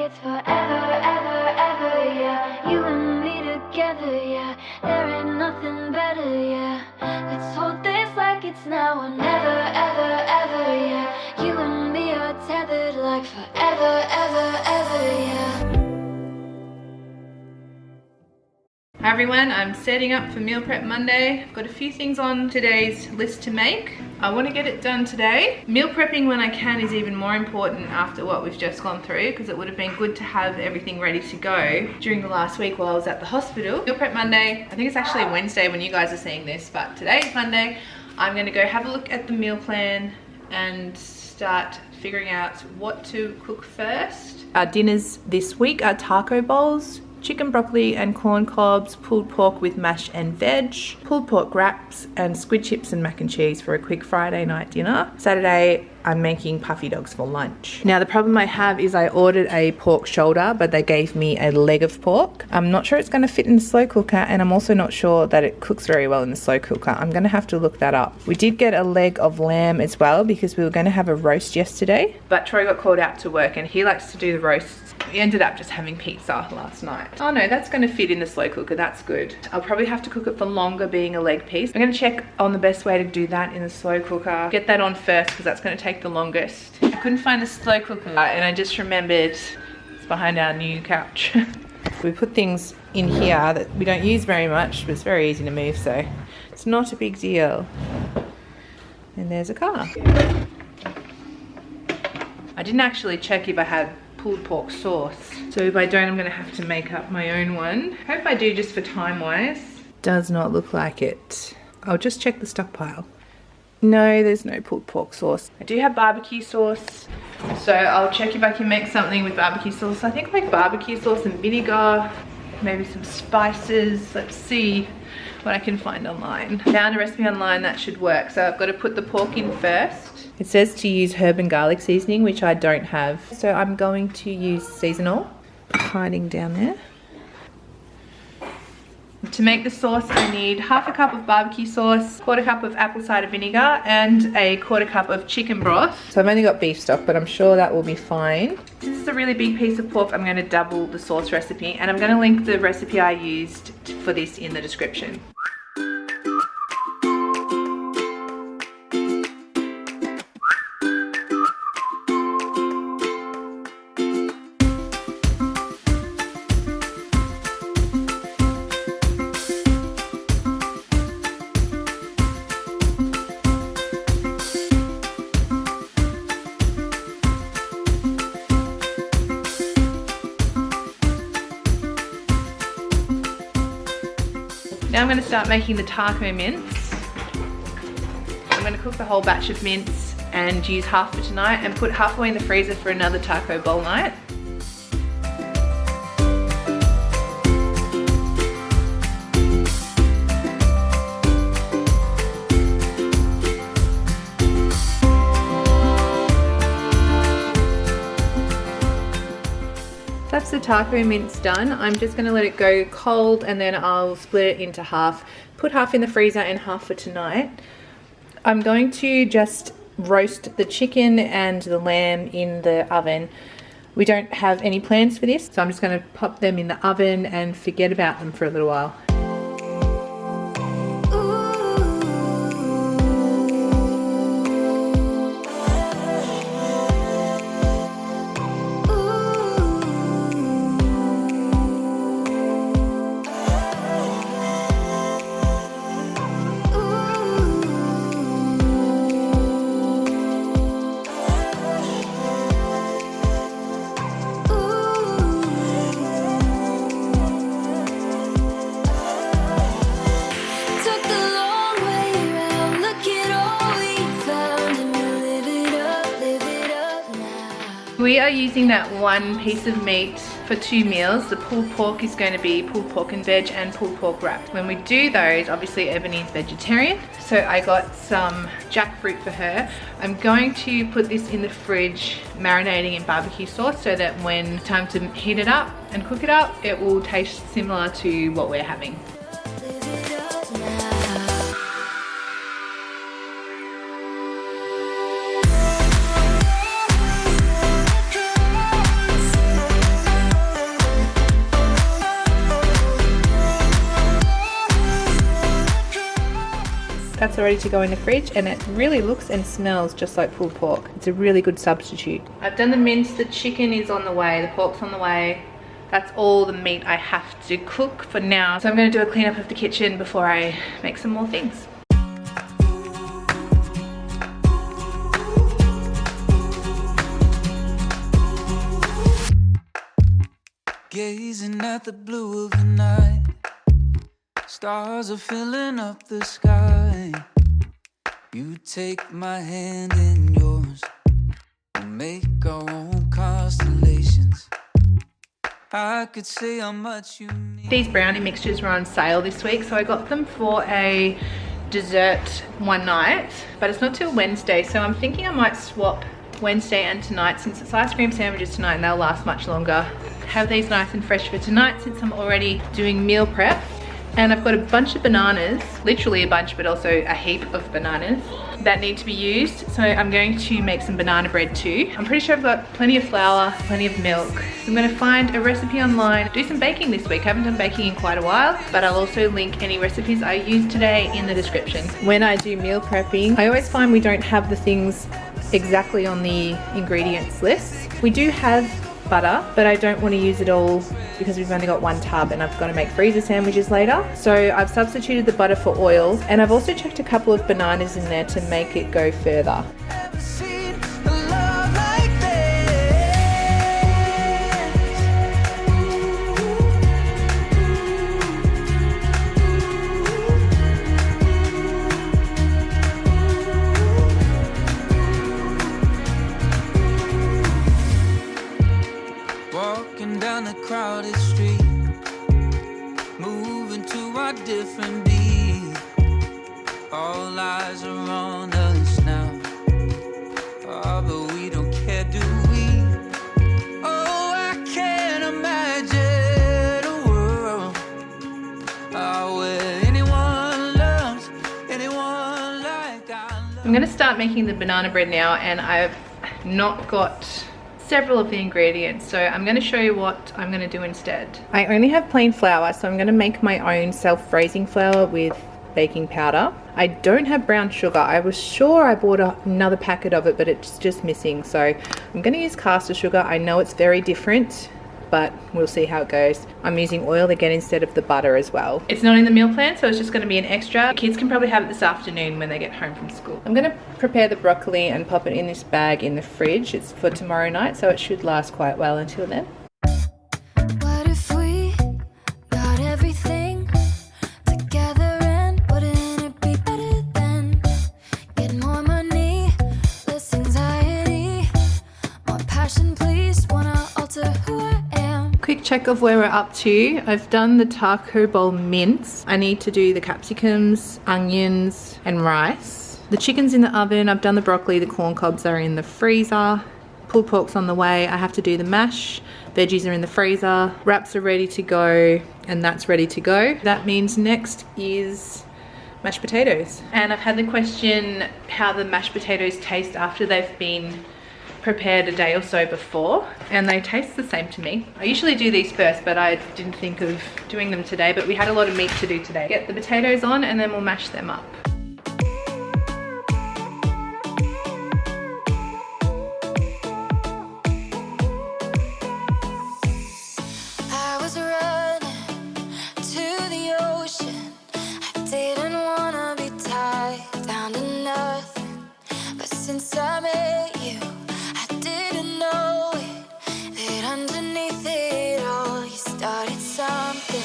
it's forever, ever, ever, yeah. You and me together, yeah. There ain't nothing better, yeah. Let's hold this like it's now or never, ever, ever, yeah. You and me are tethered like forever, ever, ever, yeah. Hi everyone, I'm setting up for Meal Prep Monday. I've got a few things on today's list to make. I want to get it done today. Meal prepping when I can is even more important after what we've just gone through, because it would have been good to have everything ready to go during the last week while I was at the hospital. Meal Prep Monday, I think it's actually Wednesday when you guys are seeing this, but today is Monday. I'm going to go have a look at the meal plan and start figuring out what to cook first. Our dinners this week are taco bowls, chicken broccoli and corn cobs, pulled pork with mash and veg, pulled pork wraps, and squid chips and mac and cheese for a quick Friday night dinner. Saturday, I'm making puffy dogs for lunch. Now the problem I have is I ordered a pork shoulder, but they gave me a leg of pork. I'm not sure it's going to fit in the slow cooker, and I'm also not sure that it cooks very well in the slow cooker. I'm going to have to look that up. We did get a leg of lamb as well because we were going to have a roast yesterday, but Troy got called out to work and he likes to do the roasts. We ended up just having pizza last night. Oh no, that's going to fit in the slow cooker. That's good. I'll probably have to cook it for longer being a leg piece. I'm going to check on the best way to do that in the slow cooker. Get that on first because that's going to take the longest. I couldn't find the slow cooker and I just remembered it's behind our new couch. We put things in here that we don't use very much, but it's very easy to move, so it's not a big deal. And there's a car. I didn't actually check if I had pulled pork sauce, so if I don't, I'm gonna have to make up my own one. Hope I do, just for time wise. Does not look like it. I'll just check the stockpile. No, there's no pulled pork sauce. I do have barbecue sauce, so I'll check if I can make something with barbecue sauce. I think like barbecue sauce and vinegar, maybe some spices. Let's see what I can find online. Found a recipe online that should work, so I've got to put the pork in first. It says to use herb and garlic seasoning, which I don't have, so I'm going to use seasonal. Hiding down there. To make the sauce, I need half a cup of barbecue sauce, quarter cup of apple cider vinegar, and a quarter cup of chicken broth. So I've only got beef stock, but I'm sure that will be fine. Since it's a really big piece of pork, I'm going to double the sauce recipe, and I'm going to link the recipe I used for this in the description. Now I'm going to start making the taco mince. I'm going to cook the whole batch of mince and use half for tonight and put half away in the freezer for another taco bowl night. That's the taco mince done. I'm just going to let it go cold and then I'll split it into half. Put half in the freezer and half for tonight. I'm going to just roast the chicken and the lamb in the oven. We don't have any plans for this, so I'm just going to pop them in the oven and forget about them for a little while. We are using that one piece of meat for 2 meals. The pulled pork is going to be pulled pork and veg and pulled pork wrapped. When we do those, obviously Ebony is vegetarian, so I got some jackfruit for her. I'm going to put this in the fridge marinating in barbecue sauce so that when time to heat it up and cook it up, it will taste similar to what we're having. That's ready to go in the fridge, and it really looks and smells just like pulled pork. It's a really good substitute. I've done the mince, the chicken is on the way, the pork's on the way. That's all the meat I have to cook for now. So I'm going to do a cleanup of the kitchen before I make some more things. Gazing at the blue of the night, stars are filling up the sky. You take my hand in yours, we'll make our own constellations. I could say how much you need. These brownie mixtures were on sale this week, so I got them for a dessert one night, but it's not till Wednesday, so I'm thinking I might swap Wednesday and tonight, since it's ice cream sandwiches tonight and they'll last much longer. Have these nice and fresh for tonight since I'm already doing meal prep. And I've got a bunch of bananas, literally a bunch, but also a heap of bananas that need to be used. So I'm going to make some banana bread too. I'm pretty sure I've got plenty of flour, plenty of milk. So I'm gonna find a recipe online, do some baking this week. I haven't done baking in quite a while, but I'll also link any recipes I used today in the description. When I do meal prepping, I always find we don't have the things exactly on the ingredients list. We do have butter, but I don't want to use it all because we've only got one tub and I've got to make freezer sandwiches later. So I've substituted the butter for oil, and I've also chucked a couple of bananas in there to make it go further. Down the crowded street, moving to a different beat. All eyes are on us now. Oh, but we don't care, do we? Oh, I can't imagine a world where anyone loves anyone like I love. I'm going to start making the banana bread now, and I've not got several of the ingredients, so I'm going to show you what I'm going to do instead. I only have plain flour, so I'm going to make my own self-raising flour with baking powder. I don't have brown sugar. I was sure I bought another packet of it, but it's just missing, so I'm going to use caster sugar. I know it's very different, but we'll see how it goes. I'm using oil again instead of the butter as well. It's not in the meal plan, so it's just going to be an extra. The kids can probably have it this afternoon when they get home from school. I'm going to prepare the broccoli and pop it in this bag in the fridge. It's for tomorrow night, so it should last quite well until then. What if we got everything together, and wouldn't it be better then? Get more money, less anxiety, more passion, please, wanna alter who I am. Quick check of where we're up to. I've done the taco bowl mince. I need to do the capsicums, onions, and rice. The chicken's in the oven. I've done the broccoli, the corn cobs are in the freezer. Pulled pork's on the way. I have to do the mash. Veggies are in the freezer. Wraps are ready to go, and that's ready to go. That means next is mashed potatoes. And I've had the question how the mashed potatoes taste after they've been prepared a day or so before, and they taste the same to me. I usually do these first, but I didn't think of doing them today, but we had a lot of meat to do today. Get the potatoes on and then we'll mash them up. I was running to the ocean. I didn't wanna be tied down to nothing, but since I met you, I didn't know it, that underneath it all, you started something.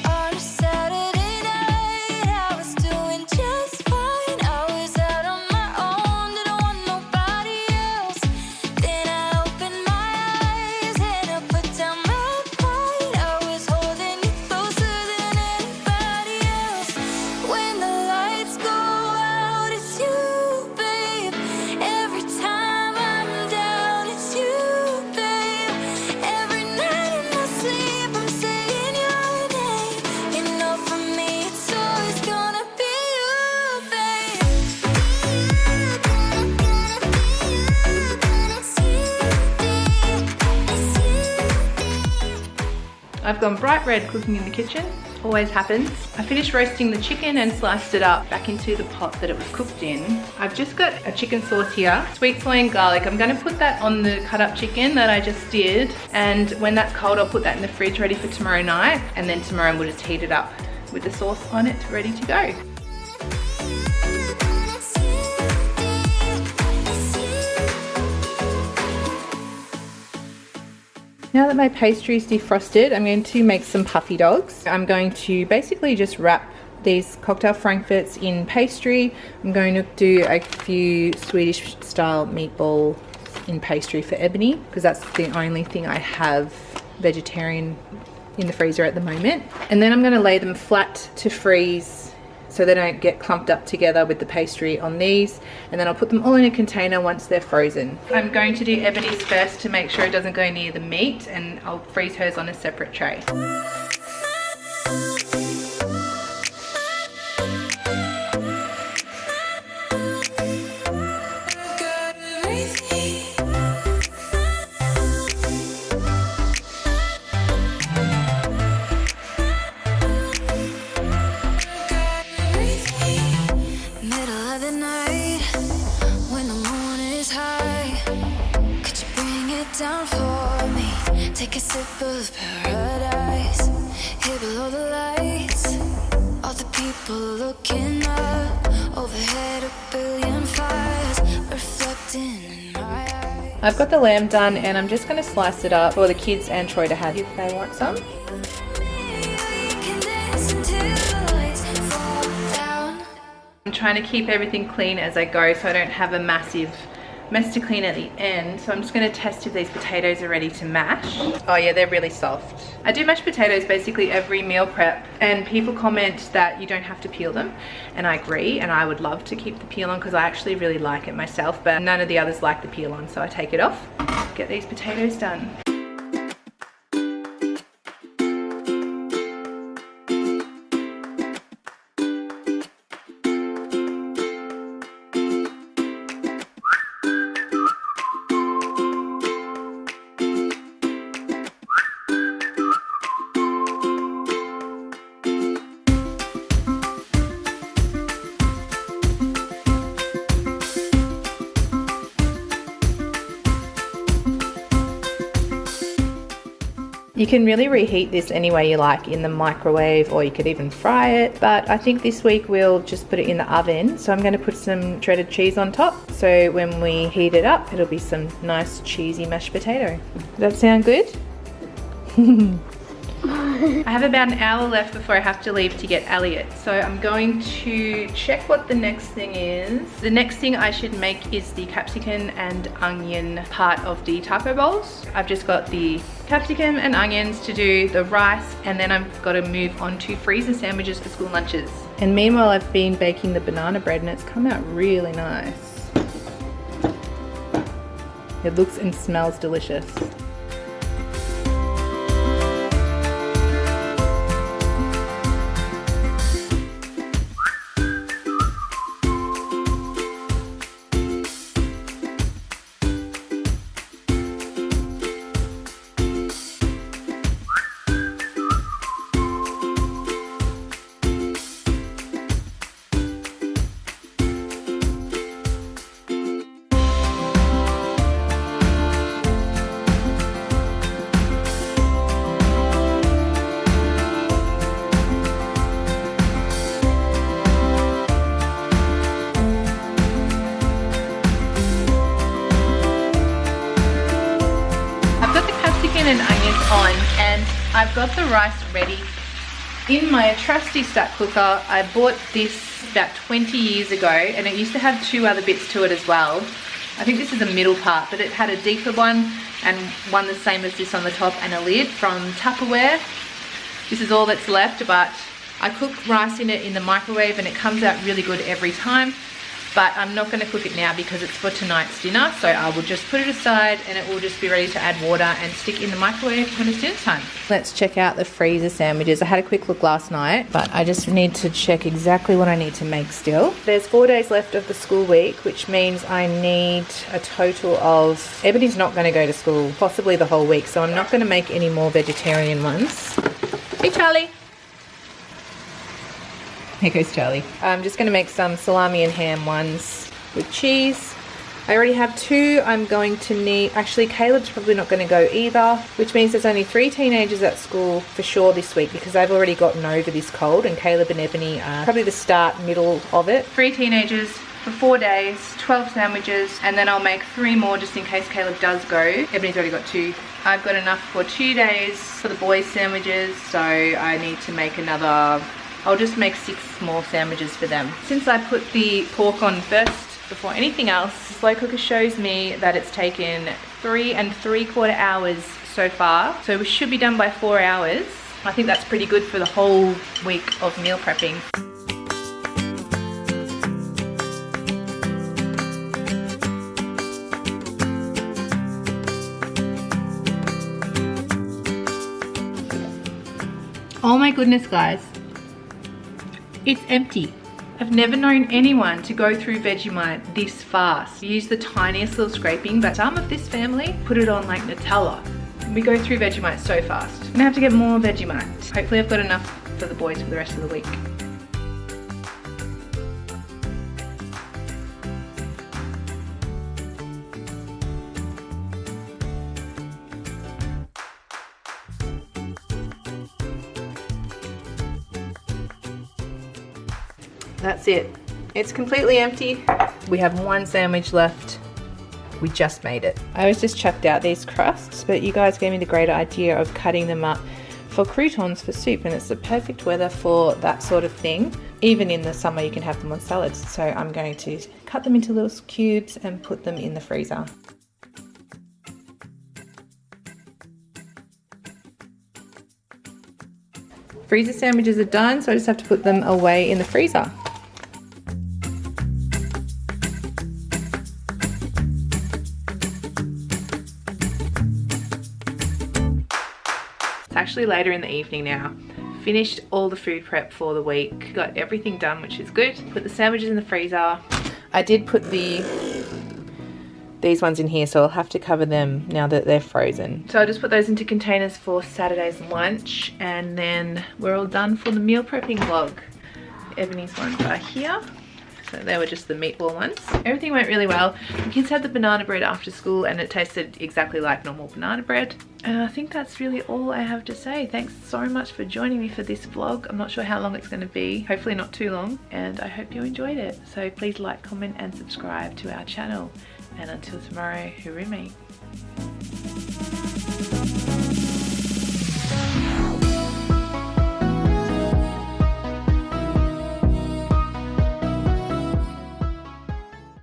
On a Saturday night, I was doing just fine. I was out on my own, didn't want nobody else. Then I opened my eyes and I put down my pride. I was holding you closer than anybody else. When the lights go out, it's you, babe. Every time I'm down, it's you, babe. Every night in my sleep, I'm saying your name. You know, for me, it's always gonna be you, babe. I've gone bright red cooking in the kitchen. always happens. I finished roasting the chicken and sliced it up back into the pot that it was cooked in. I've just got a chicken sauce here, sweet soy and garlic. I'm gonna put that on the cut up chicken that I just did, and when that's cold I'll put that in the fridge ready for tomorrow night, and then tomorrow we'll just heat it up with the sauce on it ready to go. Now that my pastry is defrosted, I'm going to make some puffy dogs. I'm going to basically just wrap these cocktail frankfurts in pastry. I'm going to do a few Swedish style meatballs in pastry for Ebony, because that's the only thing I have vegetarian in the freezer at the moment. And then I'm going to lay them flat to freeze so they don't get clumped up together with the pastry on these, and then I'll put them all in a container once they're frozen. I'm going to do Ebony's first to make sure it doesn't go near the meat, and I'll freeze hers on a separate tray. Down for me, take a sip of paradise, here below the lights, all the people looking up, overhead a billion fires, reflecting in my eyes. I've got the lamb done, and I'm just going to slice it up for the kids and Troy to have if they want some. I'm trying to keep everything clean as I go so I don't have a massive mess to clean at the end. So I'm just going to test if these potatoes are ready to mash. Oh yeah, they're really soft. I do mashed potatoes basically every meal prep, and people comment that you don't have to peel them, and I agree, and I would love to keep the peel on because I actually really like it myself, but none of the others like the peel on, so I take it off. Get these potatoes done. You can really reheat this any way you like, in the microwave, or you could even fry it, but I think this week we'll just put it in the oven. So I'm going to put some shredded cheese on top, so when we heat it up it'll be some nice cheesy mashed potato. Does that sound good? I have about an hour left before I have to leave to get Elliott, so I'm going to check what the next thing is. The next thing I should make is the capsicum and onion part of the taco bowls. I've just got the capsicum and onions to do the rice, and then I've got to move on to freezer sandwiches for school lunches. And meanwhile I've been baking the banana bread, and it's come out really nice. It looks and smells delicious. And onions on, and I've got the rice ready in my trusty stack cooker. I bought this about 20 years ago, and it used to have two other bits to it as well. I think this is the middle part, but it had a deeper one and one the same as this on the top, and a lid from Tupperware. This is all that's left, but I cook rice in it in the microwave and it comes out really good every time. But I'm not going to cook it now because it's for tonight's dinner, so I will just put it aside and it will just be ready to add water and stick in the microwave when it's dinner time. Let's check out the freezer sandwiches. I had a quick look last night, but I just need to check exactly what I need to make still. There's 4 days left of the school week, which means I need a total of... Ebony's not going to go to school, possibly the whole week, so I'm not going to make any more vegetarian ones. Hey, Charlie. Here goes Charlie. I'm just gonna make some salami and ham ones with cheese. I already have 2. I'm going to need, actually Caleb's probably not going to go either, which means there's only 3 teenagers at school for sure this week because they've already gotten over this cold, and Caleb and Ebony are probably the start, middle of it. 3 teenagers for 4 days, 12 sandwiches, and then I'll make 3 more just in case Caleb does go. Ebony's already got 2. I've got enough for 2 days for the boys' sandwiches, so I need to make another, I'll just make 6 more sandwiches for them. Since I put the pork on first, before anything else, the slow cooker shows me that it's taken 3 3/4 hours so far, so we should be done by 4 hours. I think that's pretty good for the whole week of meal prepping. Oh my goodness, guys, it's empty. I've never known anyone to go through Vegemite this fast. Use the tiniest little scraping, but some of this family put it on like Nutella. We go through Vegemite so fast. I'm gonna have to get more Vegemite. Hopefully I've got enough for the boys for the rest of the week. That's it. It's completely empty. We have 1 sandwich left. We just made it. I always just chucked out these crusts, but you guys gave me the great idea of cutting them up for croutons for soup, and it's the perfect weather for that sort of thing. Even in the summer you can have them on salads. So I'm going to cut them into little cubes and put them in the freezer. Freezer sandwiches are done, so I just have to put them away in the freezer. It's actually later in the evening now. Finished all the food prep for the week. Got everything done, which is good. Put the sandwiches in the freezer. I did put these ones in here, so I'll have to cover them now that they're frozen. So I'll just put those into containers for Saturday's lunch, and then we're all done for the meal prepping vlog. Ebony's ones are here. So they were just the meatball ones. Everything went really well. The kids had the banana bread after school and it tasted exactly like normal banana bread. And I think that's really all I have to say. Thanks so much for joining me for this vlog. I'm not sure how long it's going to be. Hopefully not too long. And I hope you enjoyed it. So please like, comment and subscribe to our channel. And until tomorrow, hooroo me.